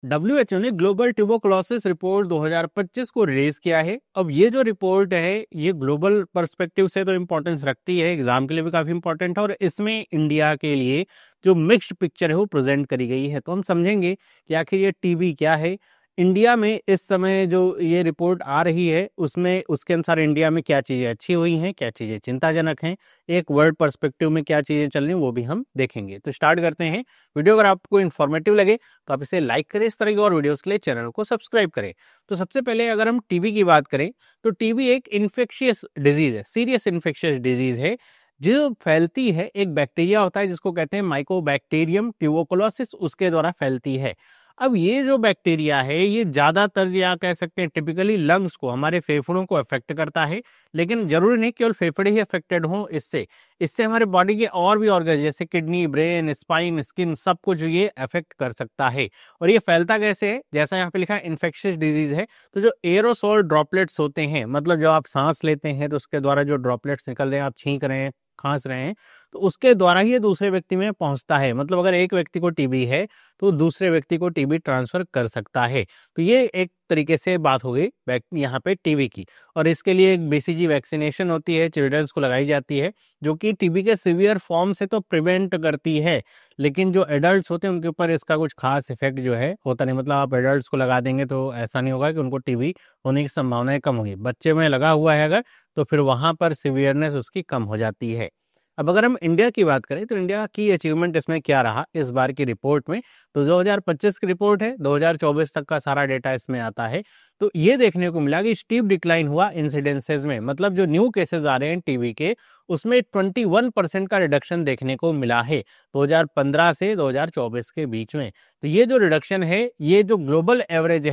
WHO ने global tuberculosis report 2025 को release किया है। अब ये जो रिपोर्ट है ये ग्लोबल पर्सपेक्टिव से तो इम्पोर्टेंस रखती है, एग्जाम के लिए भी काफी इम्पोर्टेंट है, और इसमें इंडिया के लिए जो मिक्स्ड पिक्चर है वो प्रेजेंट करी गई है। तो हम समझेंगे कि आखिर ये टीबी क्या है, इंडिया में इस समय जो ये रिपोर्ट आ रही है उसमें उसके अनुसार इंडिया में क्या चीज़ें अच्छी हुई हैं, क्या चीज़ें चिंताजनक हैं, एक वर्ल्ड पर्सपेक्टिव में क्या चीज़ें चल रही हैं वो भी हम देखेंगे। तो स्टार्ट करते हैं। वीडियो अगर आपको इन्फॉर्मेटिव लगे तो आप इसे लाइक करें, इस तरह की और वीडियोस के लिए चैनल को सब्सक्राइब करें। तो सबसे पहले अगर हम टीबी की बात करें तो टीबी एक इन्फेक्शियस डिजीज है, सीरियस इन्फेक्शियस डिजीज है जो फैलती है, एक बैक्टीरिया होता है जिसको कहते हैं माइकोबैक्टीरियम ट्यूबरकुलोसिस, उसके द्वारा फैलती है। अब ये जो बैक्टीरिया है ये ज्यादातर या कह सकते हैं टिपिकली लंग्स को, हमारे फेफड़ों को अफेक्ट करता है, लेकिन जरूरी नहीं केवल फेफड़े ही अफेक्टेड हों इससे इससे हमारे बॉडी के और भी ऑर्गन जैसे किडनी, ब्रेन, स्पाइन, स्किन, सब कुछ ये अफेक्ट कर सकता है। और ये फैलता कैसे है, जैसा यहाँ पे लिखा है इन्फेक्शियस डिजीज है, तो जो एरोसोल ड्रॉपलेट्स होते हैं, मतलब जब आप सांस लेते हैं तो उसके द्वारा जो ड्रॉपलेट्स निकल रहे हैं, आप छींक रहे हैं, खांस रहे हैं, तो उसके द्वारा ही ये दूसरे व्यक्ति में पहुंचता है। मतलब अगर एक व्यक्ति को टीबी है तो दूसरे व्यक्ति को टीबी ट्रांसफर कर सकता है। तो ये एक तरीके से बात हो गई यहाँ पे टीबी की। और इसके लिए एक बीसीजी वैक्सीनेशन होती है, चिल्ड्रंस को लगाई जाती है, जो कि टीबी के सीवियर फॉर्म से तो प्रिवेंट करती है, लेकिन जो एडल्ट्स होते हैं उनके ऊपर इसका कुछ खास इफेक्ट जो है होता नहीं। मतलब आप एडल्ट्स को लगा देंगे तो ऐसा नहीं होगा कि उनको टीबी होने की संभावनाएं कम होगी। बच्चे में लगा हुआ है अगर, तो फिर वहां पर सीवियरनेस उसकी कम हो जाती है। अब अगर हम इंडिया की बात करें तो इंडिया की अचीवमेंट इसमें क्या रहा इस बार की रिपोर्ट में, तो 2025 की रिपोर्ट है, 2024 तक का सारा डेटा इसमें आता है। तो ये देखने को मिला कि स्टीप डिक्लाइन हुआ इंसिडेंसेस में, मतलब जो न्यू केसेस आ रहे हैं टीबी के उसमें 21% का रिडक्शन देखने को मिला है 2015 से 2024 के बीच में। तो ये जो रिडक्शन है, ये जो ग्लोबल एवरेज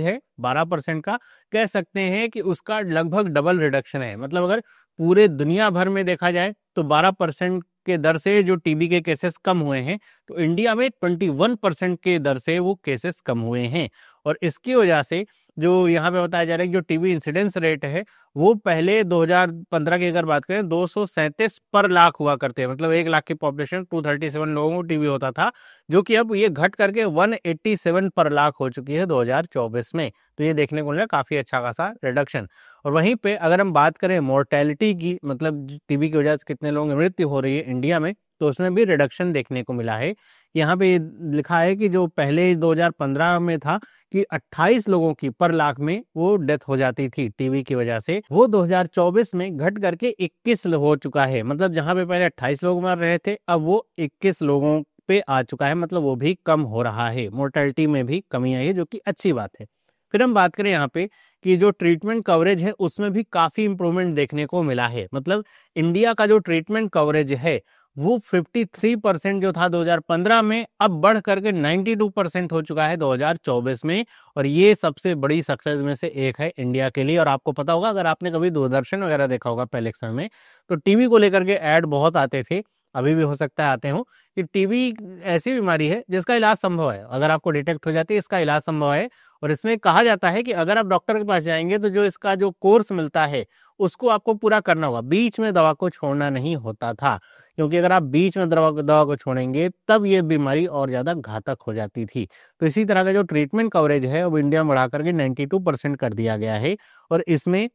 है 12% का, कह सकते हैं कि उसका लगभग डबल रिडक्शन है। मतलब अगर पूरे दुनिया भर में देखा जाए तो 12% के दर से जो टीबी के केसेस कम हुए हैं, तो इंडिया में 21% के दर से वो केसेस कम हुए हैं। और इसकी वजह से जो यहाँ पे बताया जा रहा है कि जो टीबी इंसिडेंस रेट है वो पहले 2015 की अगर बात करें 237 पर लाख हुआ करते हैं, मतलब 1 लाख की पॉपुलेशन 237 लोगों को टीबी होता था, जो कि अब ये घट करके 187 पर लाख हो चुकी है 2024 में। तो ये देखने को मिला काफी अच्छा खासा रिडक्शन। और वहीं पे अगर हम बात करें मोर्टेलिटी की, मतलब टीबी की वजह से कितने लोगों की मृत्यु हो रही है इंडिया में, तो उसमें भी रिडक्शन देखने को मिला है। यहाँ पे लिखा है कि जो पहले 2015 में था कि 28 लोगों की पर लाख में वो डेथ हो जाती थी टीबी की वजह से, वो 2024 में घट करके 21 हो चुका है। मतलब जहां पे पहले 28 लोग मर रहे थे अब वो 21 लोगों पे आ चुका है, मतलब वो भी कम हो रहा है, मोर्टेलिटी में भी कमी आई है, जो कि अच्छी बात है। फिर हम बात करें यहाँ पे कि जो ट्रीटमेंट कवरेज है उसमें भी काफी इंप्रूवमेंट देखने को मिला है। मतलब इंडिया का जो ट्रीटमेंट कवरेज है वो 53% जो था 2015 में, अब बढ़ करके 92% हो चुका है 2024 में। और ये सबसे बड़ी सक्सेस में से एक है इंडिया के लिए। और आपको पता होगा, अगर आपने कभी दूरदर्शन वगैरह देखा होगा पहले समय में, तो टीबी को लेकर के ऐड बहुत आते थे, अभी भी हो सकता है आते हो, कि टीबी ऐसी बीमारी है जिसका इलाज संभव है, अगर आपको डिटेक्ट हो जाती है इसका इलाज संभव है। और इसमें कहा जाता है कि अगर आप डॉक्टर के पास जाएंगे तो जो इसका जो कोर्स मिलता है उसको आपको पूरा करना होगा, बीच में दवा को छोड़ना नहीं होता था, क्योंकि अगर आप बीच में दवा को छोड़ेंगे तब ये बीमारी और ज्यादा घातक हो जाती थी। तो इसी तरह का जो ट्रीटमेंट कवरेज है वो इंडिया में बढ़ा करके 92% कर दिया गया है। और इसमें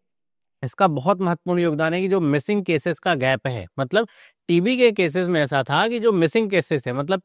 इसका बहुत महत्वपूर्ण योगदान है कि जो मिसिंग केसेस का गैप है, मतलब टीबी के केसेस में ऐसा था कि जो मिसिंग केसेस है, मतलब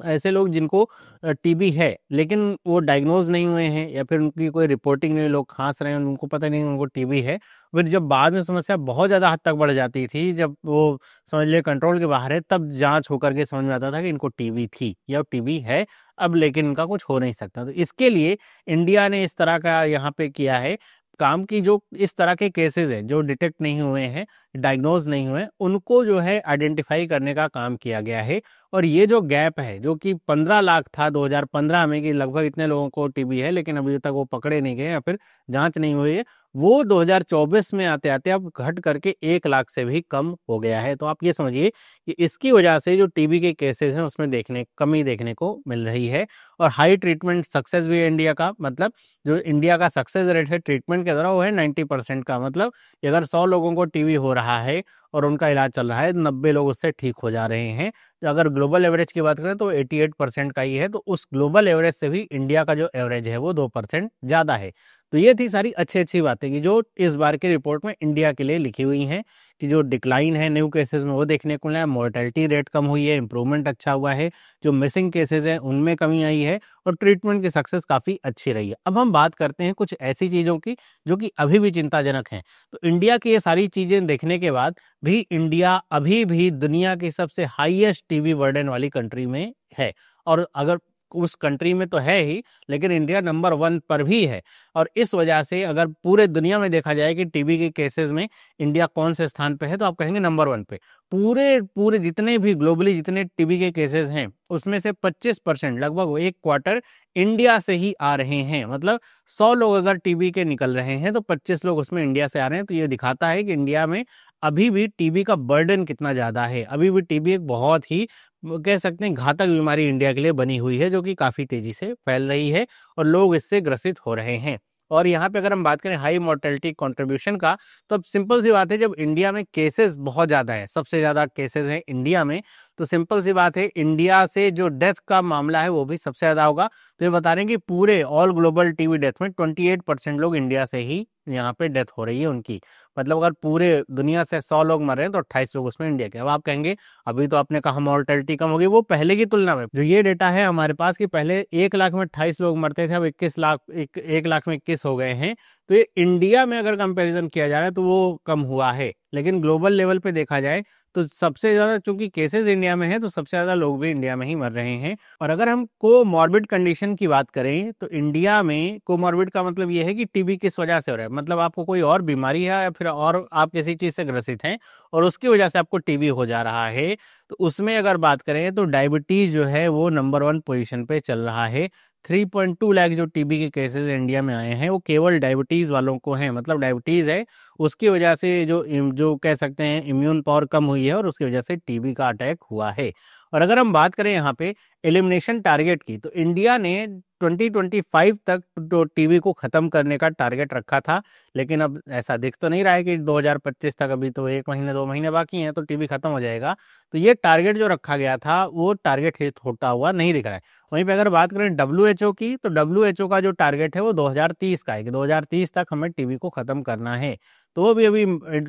ऐसे लोग जिनको टीबी है लेकिन वो डायग्नोज नहीं हुए हैं या फिर उनकी कोई रिपोर्टिंग नहीं, लोग खांस रहे हैं उनको पता नहीं उनको टीबी है, फिर जब बाद में समस्या बहुत ज़्यादा हद तक बढ़ जाती थी, जब वो समझ लिए कंट्रोल के बाहर है, तब जांच होकर के समझ में आता था कि इनको टीबी थी या टीबी है अब, लेकिन इनका कुछ हो नहीं सकता। तो इसके लिए इंडिया ने इस तरह का यहाँ पे किया है काम की, जो इस तरह के केसेस हैं जो डिटेक्ट नहीं हुए हैं, डायग्नोज नहीं हुए, उनको जो है आइडेंटिफाई करने का काम किया गया है। और ये जो गैप है जो कि 15 लाख था 2015 में, कि लगभग इतने लोगों को टीबी है लेकिन अभी तक वो पकड़े नहीं गए या फिर जांच नहीं हुई है, वो 2024 में आते आते अब घट करके 1 लाख से भी कम हो गया है। तो आप ये समझिए कि इसकी वजह से जो टीबी के केसेस हैं उसमें कमी देखने को मिल रही है। और हाई ट्रीटमेंट सक्सेस भी है इंडिया का, मतलब जो इंडिया का सक्सेस रेट है ट्रीटमेंट के द्वारा वो है 90% का। मतलब अगर 100 लोगों को टीबी हो रहा है और उनका इलाज चल रहा है, 90 लोग उससे ठीक हो जा रहे हैं। तो अगर ग्लोबल एवरेज की बात करें तो 88% का ही है, तो उस ग्लोबल एवरेज से भी इंडिया का जो एवरेज है वो 2% ज़्यादा है। तो ये थी सारी अच्छी अच्छी बातें कि जो इस बार की रिपोर्ट में इंडिया के लिए लिखी हुई हैं, कि जो डिक्लाइन है न्यू केसेस में वो देखने को मिला, मोर्टेलिटी रेट कम हुई है, इंप्रूवमेंट अच्छा हुआ है, जो मिसिंग केसेस हैं उनमें कमी आई है, और ट्रीटमेंट की सक्सेस काफ़ी अच्छी रही है। अब हम बात करते हैं कुछ ऐसी चीज़ों की जो कि अभी भी चिंताजनक हैं। तो इंडिया की ये सारी चीज़ें देखने के बाद भी इंडिया अभी भी दुनिया की सबसे हाईएस्ट टीबी बर्डन वाली कंट्री में है। और अगर उस कंट्री में तो है ही, लेकिन इंडिया नंबर 1 पर भी है। और इस वजह से अगर पूरे दुनिया में देखा जाए कि टीबी के केसेस में इंडिया कौन से स्थान पे है, तो आप कहेंगे नंबर 1 पे। पूरे पूरे जितने भी ग्लोबली जितने टीबी के केसेस हैं उसमें से 25%, लगभग 1/4 इंडिया से ही आ रहे हैं। मतलब 100 लोग अगर टीबी के निकल रहे हैं तो 25 लोग उसमें इंडिया से आ रहे हैं। तो ये दिखाता है कि इंडिया में अभी भी टीबी का बर्डन कितना ज़्यादा है। अभी भी टीबी एक बहुत ही कह सकते हैं घातक बीमारी इंडिया के लिए बनी हुई है, जो कि काफ़ी तेज़ी से फैल रही है और लोग इससे ग्रसित हो रहे हैं। और यहाँ पे अगर हम बात करें हाई मोर्टेलिटी कंट्रीब्यूशन का, तो अब सिंपल सी बात है, जब इंडिया में केसेस बहुत ज़्यादा है, सबसे ज़्यादा केसेस हैं इंडिया में, तो सिंपल सी बात है इंडिया से जो डेथ का मामला है वो भी सबसे ज़्यादा होगा। तो ये बता रहे हैं कि पूरे ऑल ग्लोबल टीबी डेथ में 28% लोग इंडिया से ही यहाँ पे डेथ हो रही है उनकी। मतलब अगर पूरे दुनिया से 100 लोग मर रहे हैं तो 28 लोग उसमें इंडिया के। अब आप कहेंगे अभी तो आपने कहा मोर्टेलिटी कम होगी, वो पहले की तुलना में जो ये डेटा है हमारे पास कि पहले 1 लाख में 28 लोग मरते थे, अब 1 लाख में 21 हो गए हैं। तो ये इंडिया में अगर कंपैरिजन किया जा रहा है तो वो कम हुआ है, लेकिन ग्लोबल लेवल पे देखा जाए तो सबसे ज़्यादा चूंकि केसेस इंडिया में है तो सबसे ज़्यादा लोग भी इंडिया में ही मर रहे हैं। और अगर हम कोमॉर्बिड कंडीशन की बात करें तो इंडिया में कोमॉर्बिड का मतलब ये है कि टीबी किस वजह से हो रहा है, मतलब आपको कोई और बीमारी है या फिर और आप किसी चीज़ से ग्रसित हैं और उसकी वजह से आपको टीबी हो जा रहा है। तो उसमें अगर बात करें तो डायबिटीज़ जो है वो नंबर 1 पोजीशन पे चल रहा है। 3.2 लाख जो टीबी के केसेस इंडिया में आए हैं वो केवल डायबिटीज़ वालों को हैं, मतलब डायबिटीज़ है उसकी वजह से जो कह सकते हैं इम्यून पावर कम हुई है और उसकी वजह से टीबी का अटैक हुआ है। और अगर हम बात करें यहाँ पे एलिमिनेशन टारगेट की, तो इंडिया ने 2025 तक तो टीबी को ख़त्म करने का टारगेट रखा था, लेकिन अब ऐसा दिख तो नहीं रहा है कि 2025 तक, अभी तो 1 महीने 2 महीने बाकी हैं तो टीबी खत्म हो जाएगा। तो ये टारगेट जो रखा गया था वो टारगेट हिट होता हुआ नहीं दिख रहा है। वहीं पे अगर बात करें WHO की, तो WHO का जो टारगेट है वो 2030 का है कि 2030 तक हमें टीबी को ख़त्म करना है। तो वो भी अभी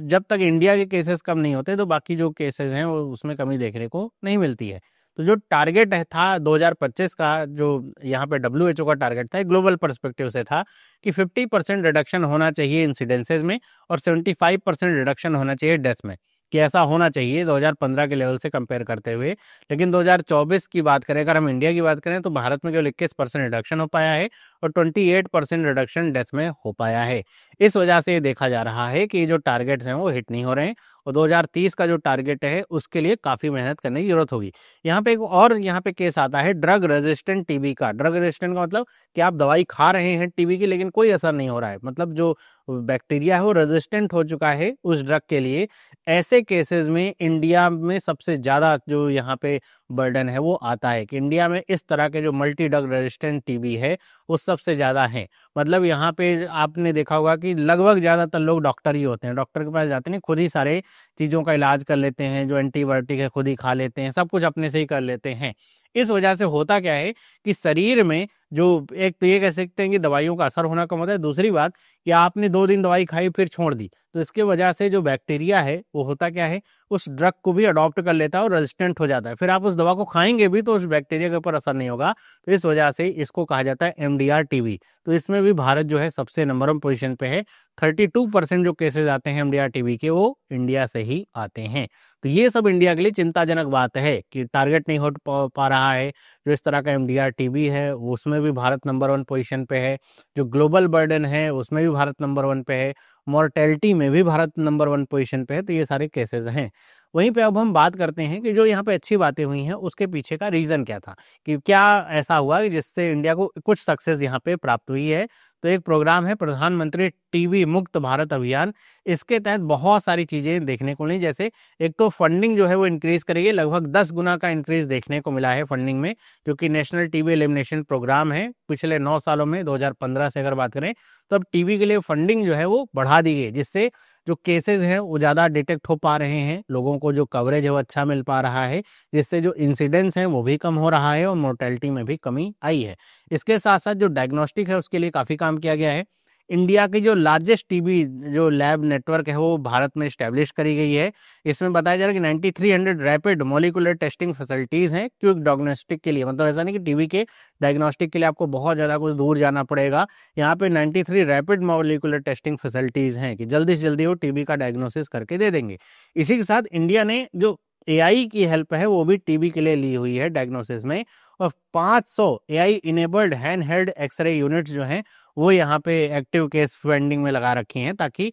जब तक इंडिया के केसेस कम नहीं होते तो बाकी जो केसेस हैं वो उसमें कमी देखने को नहीं मिलती है। तो जो टारगेट है था 2025 का, जो यहाँ पे WHO का टारगेट था, ग्लोबल पर्सपेक्टिव से था कि 50% रिडक्शन होना चाहिए इंसिडेंसेस में और 75% रिडक्शन होना चाहिए डेथ में, कि ऐसा होना चाहिए 2015 के लेवल से कंपेयर करते हुए। लेकिन 2024 की बात करें, अगर हम इंडिया की बात करें तो भारत में केवल 21% रिडक्शन हो पाया है और 28% रिडक्शन डेथ में हो पाया है। इस वजह से ये देखा जा रहा है कि जो टारगेट्स हैं वो हिट नहीं हो रहे हैं और 2030 का जो टारगेट है उसके लिए काफ़ी मेहनत करने की जरूरत होगी। यहाँ पे एक और यहाँ पे केस आता है ड्रग रेजिस्टेंट टीबी का। ड्रग रेजिस्टेंट का मतलब कि आप दवाई खा रहे हैं टीबी की लेकिन कोई असर नहीं हो रहा है, मतलब जो बैक्टीरिया है वो रेजिस्टेंट हो चुका है उस ड्रग के लिए। ऐसे केसेस में इंडिया में सबसे ज़्यादा जो यहाँ पे बर्डन है वो आता है कि इंडिया में इस तरह के जो मल्टी ड्रग रेजिस्टेंट टीबी है वो सबसे ज़्यादा है। मतलब यहाँ पे आपने देखा होगा कि लगभग ज़्यादातर लोग डॉक्टर ही होते हैं, डॉक्टर के पास जाते नहीं, खुद ही सारे चीज़ों का इलाज कर लेते हैं, जो एंटीबायोटिक है खुद ही खा लेते हैं, सब कुछ अपने से ही कर लेते हैं। इस वजह से होता क्या है कि शरीर में जो एक तो ये कह सकते हैं कि दवाइयों का असर होना कम होता है, दूसरी बात कि आपने 2 दिन दवाई खाई फिर छोड़ दी तो इसके वजह से जो बैक्टीरिया है वो होता क्या है उस ड्रग को भी अडॉप्ट कर लेता है और रेजिस्टेंट हो जाता है। फिर आप उस दवा को खाएंगे भी तो उस बैक्टीरिया के ऊपर असर नहीं होगा। तो इस वजह से इसको कहा जाता है MDR टीबी। तो इसमें भी भारत जो है सबसे नंबर 1 पोजीशन पे है। 32% जो केसेस आते हैं MDR टीबी के वो इंडिया से ही आते हैं। तो ये सब इंडिया के लिए चिंताजनक बात है कि टारगेट नहीं हो पा रहा है। जो इस तरह का MDR टीबी है उसमें भी भारत नंबर 1 पोजीशन पे है। जो ग्लोबल बर्डन है उसमें भी भारत नंबर 1 पे है। मॉर्टेलिटी में भी भारत नंबर 1 पोजीशन पे है। तो ये सारे केसेस हैं। वहीं पे अब हम बात करते हैं कि जो यहाँ पे अच्छी बातें हुई हैं उसके पीछे का रीज़न क्या था, कि क्या ऐसा हुआ कि जिससे इंडिया को कुछ सक्सेस यहाँ पे प्राप्त हुई है। तो एक प्रोग्राम है प्रधानमंत्री टीबी मुक्त भारत अभियान। इसके तहत बहुत सारी चीज़ें देखने को मिली, जैसे एक तो फंडिंग जो है वो इंक्रीज़ करेगी, लगभग 10 गुना का इंक्रीज़ देखने को मिला है फंडिंग में, जो कि नेशनल टीबी एलिमिनेशन प्रोग्राम है। पिछले 9 सालों में 2015 से अगर बात करें तो अब टीबी के लिए फंडिंग जो है वो बढ़ा दी गई, जिससे जो केसेस हैं वो ज़्यादा डिटेक्ट हो पा रहे हैं, लोगों को जो कवरेज है वो अच्छा मिल पा रहा है, जिससे जो इंसिडेंस हैं वो भी कम हो रहा है और मोर्टेलिटी में भी कमी आई है। इसके साथ साथ जो डायग्नोस्टिक है उसके लिए काफ़ी काम किया गया है। इंडिया की जो लार्जेस्ट टीबी जो लैब नेटवर्क है वो भारत में इस्टेब्लिश करी गई है। इसमें बताया जा रहा है कि 9300 रैपिड मॉलिक्यूलर टेस्टिंग फैसिलिटीज़ हैं क्विक डायग्नोस्टिक के लिए। मतलब ऐसा नहीं कि टीबी के डायग्नोस्टिक के लिए आपको बहुत ज़्यादा कुछ दूर जाना पड़ेगा। यहाँ पे 93 रैपिड मॉलिक्यूलर टेस्टिंग फैसिलिटीज़ हैं कि जल्दी से जल्दी वो टीबी का डायग्नोसिस करके दे देंगे। इसी के साथ इंडिया ने जो एआई की हेल्प है वो भी टीबी के लिए ली हुई है डायग्नोसिस में, और 500 AI enabled handheld x-ray units जो हैं वो यहाँ पे एक्टिव केस फाइंडिंग में लगा रखी हैं, ताकि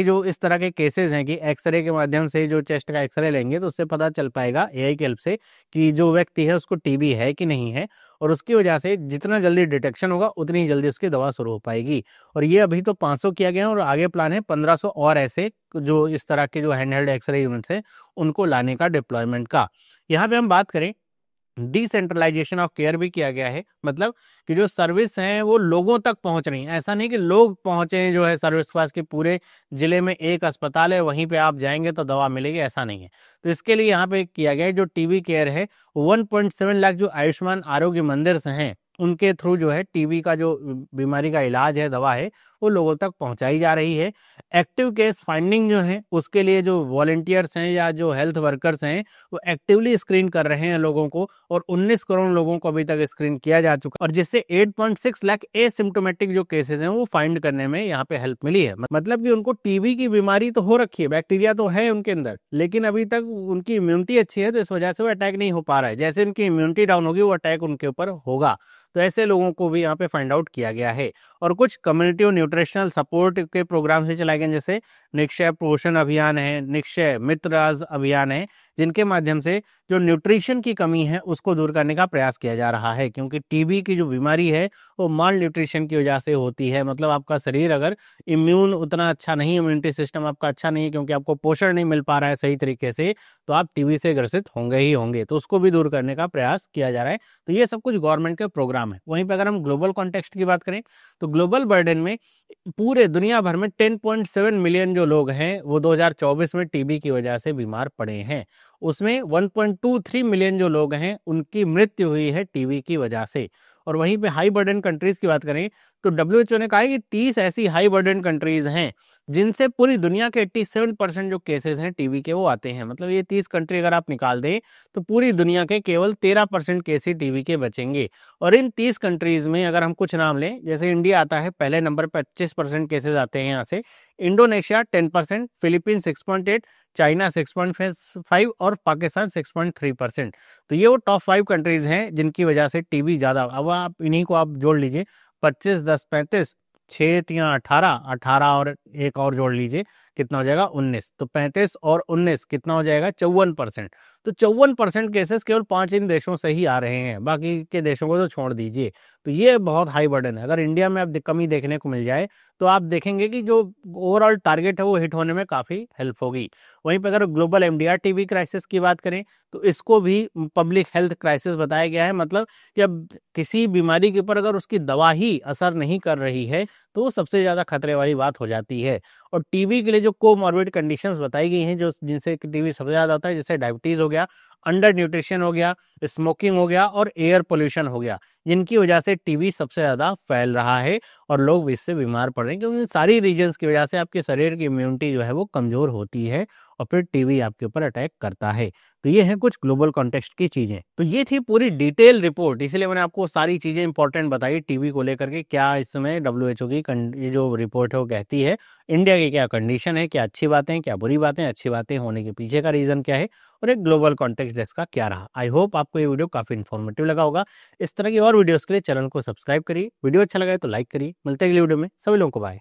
जो इस तरह के केसेस हैं कि एक्सरे के माध्यम से जो चेस्ट का एक्सरे लेंगे तो उससे पता चल पाएगा एआई की हेल्प से कि जो व्यक्ति है उसको टीबी है कि नहीं है, और उसकी वजह से जितना जल्दी डिटेक्शन होगा उतनी जल्दी उसकी दवा शुरू हो पाएगी। और ये अभी तो 500 किया गया है और आगे प्लान है 1500 और ऐसे जो इस तरह के जो हैंडहेल्ड एक्सरे यूनिट्स है उनको लाने का डिप्लॉयमेंट का। यहाँ पे हम बात करें डिसेंट्रलाइजेशन ऑफ केयर भी किया गया है, मतलब कि जो सर्विस है वो लोगों तक पहुंच रही है। ऐसा नहीं कि लोग पहुंचे जो है सर्विस पास के पूरे जिले में एक अस्पताल है वहीं पे आप जाएंगे तो दवा मिलेगी, ऐसा नहीं है। तो इसके लिए यहाँ पे किया गया है जो टीबी केयर है 1.7 लाख जो आयुष्मान आरोग्य मंदिर से हैं उनके थ्रू जो है टीबी का जो बीमारी का इलाज है, दवा है, वो लोगों तक पहुंचाई जा रही है। एक्टिव केस फाइंडिंग जो है उसके लिए जो वॉलंटियर्स हैं या जो हेल्थ वर्कर्स हैं वो एक्टिवली स्क्रीन कर रहे हैं लोगों को, और 19 करोड़ लोगों को अभी तक स्क्रीन किया जा चुका, और जिससे 8.6 लाख एसिम्प्टोमेटिक जो केसेस हैं वो फाइंड करने में यहाँ पे हेल्प मिली है। मतलब कि उनको टीबी की बीमारी तो हो रखी है, बैक्टीरिया तो है उनके अंदर, लेकिन अभी तक उनकी इम्यूनिटी अच्छी है तो इस वजह से वो अटैक नहीं हो पा रहा है। जैसे उनकी इम्यूनिटी डाउन होगी वो अटैक उनके ऊपर होगा। तो ऐसे लोगों को भी यहाँ पे फाइंड आउट किया गया है। और कुछ कम्युनिटी और न्यूट्रिशनल सपोर्ट के प्रोग्राम से चलाए गए, जैसे निक्षय पोषण अभियान है, निक्षय मित्रराज अभियान है, जिनके माध्यम से जो न्यूट्रिशन की कमी है उसको दूर करने का प्रयास किया जा रहा है। क्योंकि टीबी की जो बीमारी है वो माल न्यूट्रिशन की वजह से होती है। मतलब आपका शरीर अगर इम्यून उतना अच्छा नहीं, इम्यूनिटी सिस्टम आपका अच्छा नहीं है क्योंकि आपको पोषण नहीं मिल पा रहा है सही तरीके से, तो आप टीबी से ग्रसित होंगे ही होंगे। तो उसको भी दूर करने का प्रयास किया जा रहा है। तो ये सब कुछ गवर्नमेंट के प्रोग्राम है। वहीं पर अगर हम ग्लोबल कॉन्टेक्स्ट की बात करें तो ग्लोबल बर्डन में पूरे दुनिया भर में 10.7 मिलियन जो लोग हैं वो 2024 में टीबी की वजह से बीमार पड़े हैं। उसमें 1.23 मिलियन जो लोग हैं उनकी मृत्यु हुई है टीबी की वजह से। और वहीं पे हाई बर्डन कंट्रीज की बात करें तो डब्ल्यूएचओ ने कहा है कि 30 ऐसी हाई बर्डन कंट्रीज हैं जिनसे पूरी दुनिया के 87% जो केसेस हैं टीबी के वो आते हैं। मतलब ये 30 कंट्री अगर आप निकाल दें तो पूरी दुनिया के केवल 13% केस ही टीबी के बचेंगे। और इन 30 कंट्रीज में अगर हम कुछ नाम लें, जैसे इंडिया आता है पहले नंबर पर, 25% केसेस आते हैं यहाँ से, इंडोनेशिया 10%, फिलीपींस 6.8, चाइना 6.5 और पाकिस्तान 6.3%। तो ये वो टॉप 5 कंट्रीज हैं जिनकी वजह से टीबी ज़्यादा। अब आप इन्हीं को आप जोड़ लीजिए, 25, 10, 35, 6, 3, 18, 18 और एक और जोड़ लीजिए, कितना हो जाएगा 19। तो 35 और 19 कितना हो जाएगा 54%। तो 54% केसेस केवल 5 इन देशों से ही आ रहे हैं, बाकी के देशों को तो छोड़ दीजिए। तो ये बहुत हाई बर्डन है। अगर इंडिया में अब कमी देखने को मिल जाए तो आप देखेंगे कि जो ओवरऑल टारगेट है वो हिट होने में काफ़ी हेल्प होगी। वहीं पर अगर ग्लोबल एमडीआर टीबी क्राइसिस की बात करें तो इसको भी पब्लिक हेल्थ क्राइसिस बताया गया है। मतलब कि अब किसी बीमारी के ऊपर अगर उसकी दवा ही असर नहीं कर रही है तो वो सबसे ज़्यादा खतरे वाली बात हो जाती है। और टीबी के लिए जो कोमॉर्बिड कंडीशंस बताई गई हैं जो जिनसे टीबी सबसे ज़्यादा होता है, जैसे डायबिटीज़ हो गया, अंडर न्यूट्रिशन हो गया, स्मोकिंग हो गया और एयर पोल्यूशन हो गया, जिनकी वजह से टीबी सबसे ज़्यादा फैल रहा है और लोग इससे बीमार पड़ रहे हैं। क्योंकि सारी रीजन्स की वजह से आपके शरीर की इम्यूनिटी जो है वो कमज़ोर होती है और फिर टीबी आपके ऊपर अटैक करता है। तो ये है कुछ ग्लोबल कॉन्टेक्स्ट की चीज़ें। तो ये थी पूरी डिटेल रिपोर्ट, इसलिए मैंने आपको सारी चीज़ें इंपॉर्टेंट बताई टीबी को लेकर के, क्या इस समय डब्ल्यूएचओ की ये जो रिपोर्ट है वो कहती है, इंडिया की क्या कंडीशन है, क्या अच्छी बातें हैं, क्या बुरी बातें, अच्छी बातें होने के पीछे का रीज़न क्या है, और एक ग्लोबल कॉन्टेक्स्ट इसका क्या रहा। आई होप आपको ये वीडियो काफ़ी इन्फॉर्मेटिव लगा होगा। इस तरह की और वीडियोज़ के लिए चैनल को सब्सक्राइब करिए। वीडियो अच्छा लगा है तो लाइक करिए। मिलते हैं अगली वीडियो में। सभी लोगों को बाय।